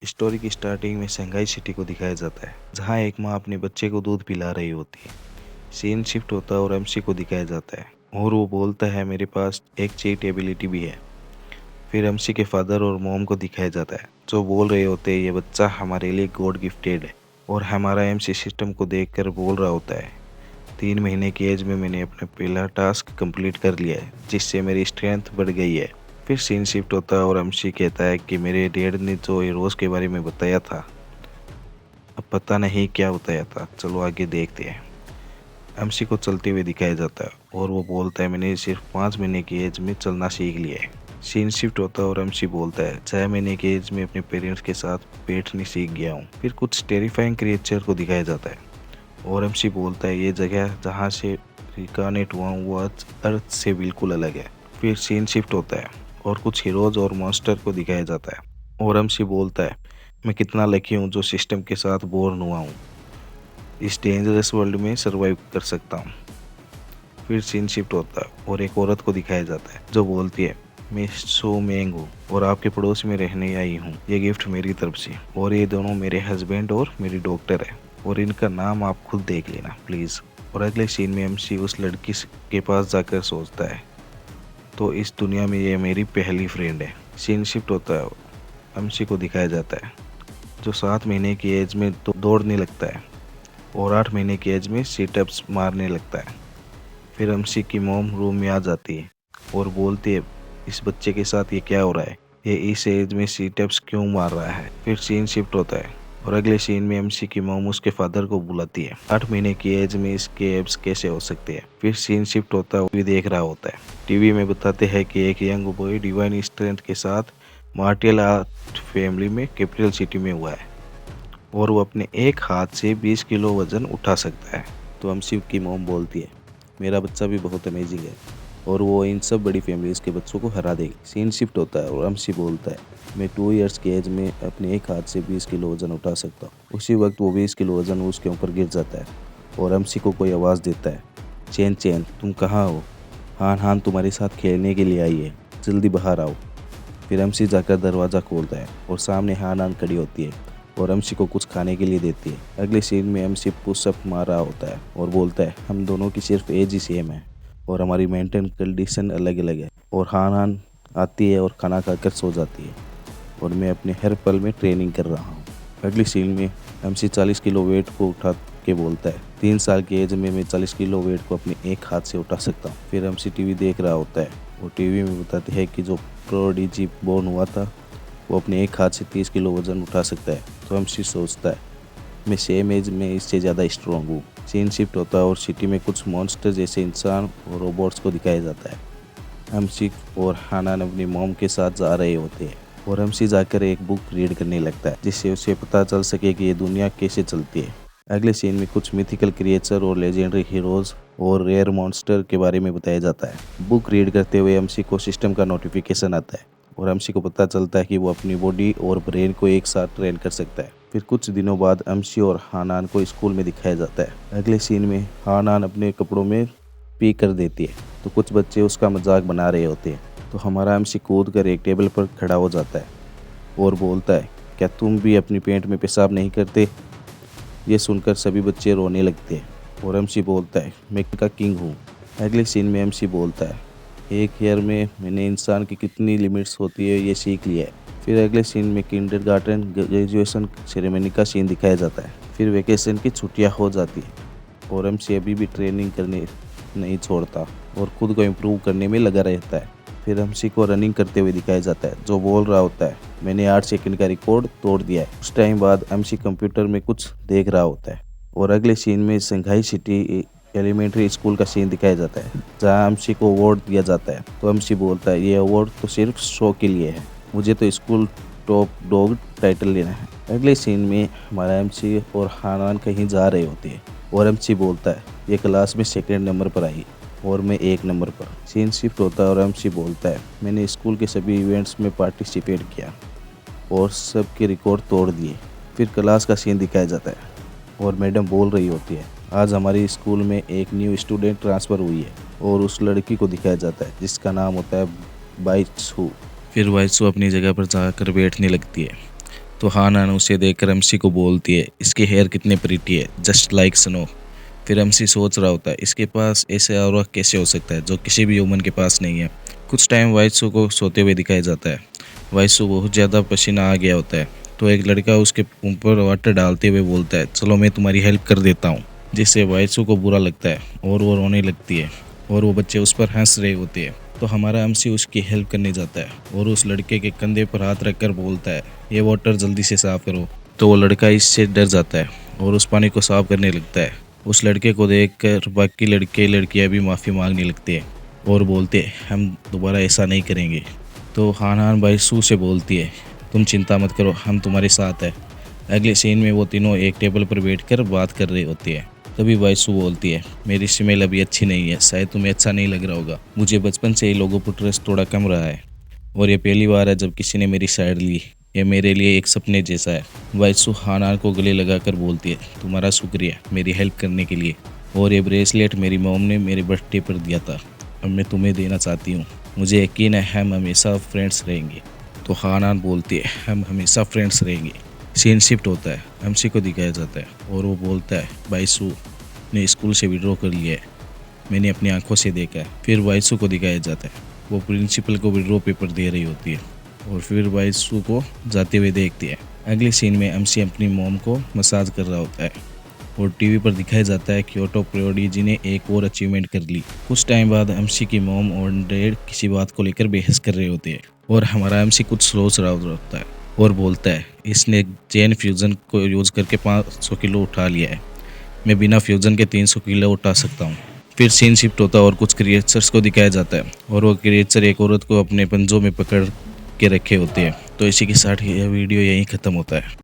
Story की starting में Shanghai city को दिखाया जाता है, जहां एक माँ अपने बच्चे को दूध पिला रही होती है। सीन शिफ्ट होता है और एमसी को दिखाया जाता है और वो बोलता है मेरे पास एक चीट एबिलिटी भी है। फिर एमसी के फादर और मॉम को दिखाया जाता है, जो बोल रहे होते हैं ये बच्चा हमारे लिए गॉड गिफ्टेड है। और हमारा एमसी सिस्टम को देखकर बोल रहा होता है 3 महीने की एज में मैंने अपना पहला टास्क कंप्लीट कर लिया है, जिससे मेरी स्ट्रेंथ बढ़ गई है। फिर सीन शिफ्ट होता है और एमसी कहता है कि मेरे डैड ने जो हीरोज के बारे में बताया था, अब पता नहीं क्या बताया था, चलो आगे देखते हैं। एमसी को चलते हुए दिखाया जाता है और वो बोलता है मैंने सिर्फ 5 महीने की एज में चलना सीख लिया है। सीन शिफ्ट होता है और एमसी बोलता है 6 महीने की एज में अपने पेरेंट्स के साथ बैठने सीख गया हूँ। फिर कुछ टेरिफाइंग क्रिएचर को दिखाया जाता है और एमसी बोलता है ये जगह जहाँ से रिकानेट हुआ हूँ वो अर्थ से बिल्कुल अलग है। फिर सीन शिफ्ट होता है और कुछ हीरोज और मॉन्स्टर को दिखाया जाता है और एमसी बोलता है मैं कितना लकी हूँ जो सिस्टम के साथ बोर्न हुआ हूँ, इस डेंजरस वर्ल्ड में सरवाइव कर सकता हूँ। फिर सीन शिफ्ट होता है और एक औरत को दिखाया जाता है जो बोलती है मैं सो मैंग हूँ और आपके पड़ोस में रहने आई हूँ, ये गिफ्ट मेरी तरफ से। और ये दोनों मेरे हस्बैंड और मेरी डॉक्टर है और इनका नाम आप खुद देख लेना प्लीज़। और अगले सीन में एमसी उस लड़की के पास जाकर सोचता है तो इस दुनिया में ये मेरी पहली फ्रेंड है। सीन शिफ्ट होता है, एमसी को दिखाया जाता है जो 7 महीने की एज में दौड़ने लगता है और 8 महीने की एज में सीटअप्स मारने लगता है। फिर एमसी की मॉम रूम में आ जाती है और बोलती है इस बच्चे के साथ ये क्या हो रहा है, ये इस एज में सीटअप्स क्यों मार रहा है। फिर सीन शिफ्ट होता है और अगले सीन में एमसी की मॉम उसके फादर को बुलाती है 8 महीने की एज में इसके एब्स कैसे हो सकते हैं। फिर सीन शिफ्ट होता है, टीवी देख रहा होता है। टीवी में बताते हैं कि एक यंग बॉय डिवाइन स्ट्रेंथ के साथ मार्टियल आर्ट फैमिली में कैपिटल सिटी में हुआ है और वो अपने एक हाथ से 20 किलो वजन उठा सकता है। तो एमसी की मॉम बोलती है मेरा बच्चा भी बहुत अमेजिंग है और वो इन सब बड़ी फैमिलीज के बच्चों को हरा देगी। सीन शिफ्ट होता है और एमसी बोलता है मैं 2 इयर्स की एज में अपने एक हाथ से 20 किलो वजन उठा सकता हूँ। उसी वक्त वो 20 किलो वजन उसके ऊपर गिर जाता है और एमसी को कोई आवाज़ देता है चैन चैन तुम कहाँ हो, हान हान तुम्हारे साथ खेलने के लिए आई है, जल्दी बाहर आओ। फिर एमसी जाकर दरवाज़ा खोलता है और सामने हान हान खड़ी होती है और एमसी को कुछ खाने के लिए देती है। अगले सीन में एमसी पुशअप मार रहा होता है और बोलता है हम दोनों की सिर्फ एज ही सेम है और हमारी मेंटल कंडीशन अलग अलग है। और हान हान आती है और खाना खाकर सो जाती है और मैं अपने हर पल में ट्रेनिंग कर रहा हूँ। अगली सीन में एमसी 40 किलो वेट को उठा के बोलता है 3 साल की एज में मैं 40 किलो वेट को अपने एक हाथ से उठा सकता हूँ। फिर एमसी टीवी देख रहा होता है और टीवी में बताते हैं कि जो प्रोडिजी बोर्न हुआ था वो अपने एक हाथ से 30 किलो वजन उठा सकता है। तो एमसी सोचता है मैं सेम एज में इससे ज़्यादा स्ट्रॉन्ग हूँ। सीन शिफ्ट होता है और सिटी में कुछ मॉन्स्टर जैसे इंसान और रोबोट्स को दिखाया जाता है। एमसी और हानान अपनी मॉम के साथ जा रहे होते हैं और एमसी जाकर एक बुक रीड करने लगता है जिससे उसे पता चल सके कि ये दुनिया कैसे चलती है। अगले सीन में कुछ मिथिकल क्रिएचर और लेजेंडरी हीरोज और रेयर मॉन्स्टर के बारे में बताया जाता है। बुक रीड करते हुए एमसी को सिस्टम का नोटिफिकेशन आता है और एमसी को पता चलता है कि वो अपनी बॉडी और ब्रेन को एक साथ ट्रेन कर सकता है। फिर कुछ दिनों बाद एमसी और हानान को स्कूल में दिखाया जाता है। अगले सीन में हानान अपने कपड़ों में पी कर देती है तो कुछ बच्चे उसका मजाक बना रहे होते हैं। तो हमारा एमसी कूद कर एक टेबल पर खड़ा हो जाता है और बोलता है क्या तुम भी अपनी पेंट में पेशाब नहीं करते। ये सुनकर सभी बच्चे रोने लगते हैं और एमसी बोलता है मैं का किंग हूँ। अगले सीन में एमसी बोलता है एक ईयर में मैंने इंसान की कितनी लिमिट्स होती है ये सीख लिया है। फिर अगले सीन में किंडरगार्टन ग्रेजुएशन सेरेमनी का सीन दिखाया जाता है। फिर वेकेशन की छुट्टियां हो जाती है और एमसी अभी भी ट्रेनिंग करने नहीं छोड़ता और खुद को इम्प्रूव करने में लगा रहता है। फिर एमसी को रनिंग करते हुए दिखाया जाता है जो बोल रहा होता है मैंने 8 सेकंड का रिकॉर्ड तोड़ दिया है। उस टाइम बाद एमसी कंप्यूटर में कुछ देख रहा होता है और अगले सीन में शंघाई सिटी एलिमेंट्री स्कूल का सीन दिखाया जाता है जहां एमसी को अवार्ड दिया जाता है। तो एमसी बोलता है ये अवार्ड तो सिर्फ शो के लिए है, मुझे तो स्कूल टॉप डॉग टाइटल लेना है। अगले सीन में हमारा एमसी और हानान कहीं जा रहे होते हैं और एमसी बोलता है ये क्लास में 2nd नंबर पर आई और मैं 1 नंबर पर। सीन शिफ्ट होता है और एमसी बोलता है मैंने स्कूल के सभी इवेंट्स में पार्टिसिपेट किया और सबके रिकॉर्ड तोड़ दिए। फिर क्लास का सीन दिखाया जाता है और मैडम बोल रही होती है आज हमारी स्कूल में एक न्यू स्टूडेंट ट्रांसफ़र हुई है और उस लड़की को दिखाया जाता है जिसका नाम होता है बाइसू। फिर बाइसू अपनी जगह पर जाकर बैठने लगती है तो हानान उसे देखकर एमसी को बोलती है, इसके हेयर कितने प्रीटी है, जस्ट लाइक स्नो। फिर एमसी सोच रहा होता है, इसके पास ऐसे ऑरा कैसे हो सकता है जो किसी भी ह्यूमन के पास नहीं है। कुछ टाइम वाइसू को सोते हुए दिखाया जाता है। वाइसू बहुत ज़्यादा पसीना आ गया होता है, तो एक लड़का उसके ऊपर वाटर डालते हुए बोलता है, चलो मैं तुम्हारी हेल्प कर देता हूँ। जिससे वाइसू को बुरा लगता है और वो रोने लगती है और वो बच्चे उस पर हंस रहे होते हैं। तो हमारा एमसी उसकी हेल्प करने जाता है और उस लड़के के कंधे पर हाथ रखकर बोलता है, ये वाटर जल्दी से साफ करो। तो वो लड़का इससे डर जाता है और उस पानी को साफ करने लगता है। उस लड़के को देखकर बाकी लड़के लड़कियां भी माफ़ी मांगने लगते हैं और बोलते हैं, हम दोबारा ऐसा नहीं करेंगे। तो हानान वाइसू से बोलती है, तुम चिंता मत करो, हम तुम्हारे साथ हैं। अगले सीन में वो तीनों एक टेबल पर बैठकर बात कर रहे होते हैं। तभी वाइसू बोलती है, मेरी स्मेल अभी अच्छी नहीं है, शायद तुम्हें अच्छा नहीं लग रहा होगा। मुझे बचपन से ही लोगों पर ट्रस्ट थोड़ा कम रहा है और ये पहली बार है जब किसी ने मेरी साइड ली। ये मेरे लिए एक सपने जैसा है। वाइसू हानान को गले लगाकर बोलती है, तुम्हारा शुक्रिया मेरी हेल्प करने के लिए, और ये ब्रेसलेट मेरी मॉम ने मेरे बर्थडे पर दिया था, अब मैं तुम्हें देना चाहती हूँ। मुझे यकीन है हम हमेशा फ्रेंड्स रहेंगे। तो हानान बोलती है, हम हमेशा फ्रेंड्स रहेंगे। सीन शिफ्ट होता है, एमसी को दिखाया जाता है और वो बोलता है, वाइसू ने स्कूल से विड्रॉ कर लिया है, मैंने अपनी आंखों से देखा है। फिर वाइसू को दिखाया जाता है, वो प्रिंसिपल को विड्रॉ पेपर दे रही होती है और फिर वाइसू को जाते हुए देखती है। अगले सीन में एमसी अपनी मॉम को मसाज कर रहा होता है और टीवी पर दिखाया जाता है कि ऑटो प्रोडिजी ने एक और अचीवमेंट कर ली। कुछ टाइम बाद एमसी की मॉम और डैड किसी बात को लेकर बहस कर रहे होते हैं और हमारा एमसी कुछ सोच रहा होता है और बोलता है, इसने चेन फ्यूज़न को यूज़ करके 500 किलो उठा लिया है, मैं बिना फ्यूज़न के 300 किलो उठा सकता हूँ। फिर सीन शिफ्ट होता है और कुछ क्रिएचर्स को दिखाया जाता है और वो क्रिएचर एक औरत को अपने पंजों में पकड़ के रखे होते हैं। तो इसी के साथ यह वीडियो यहीं ख़त्म होता है।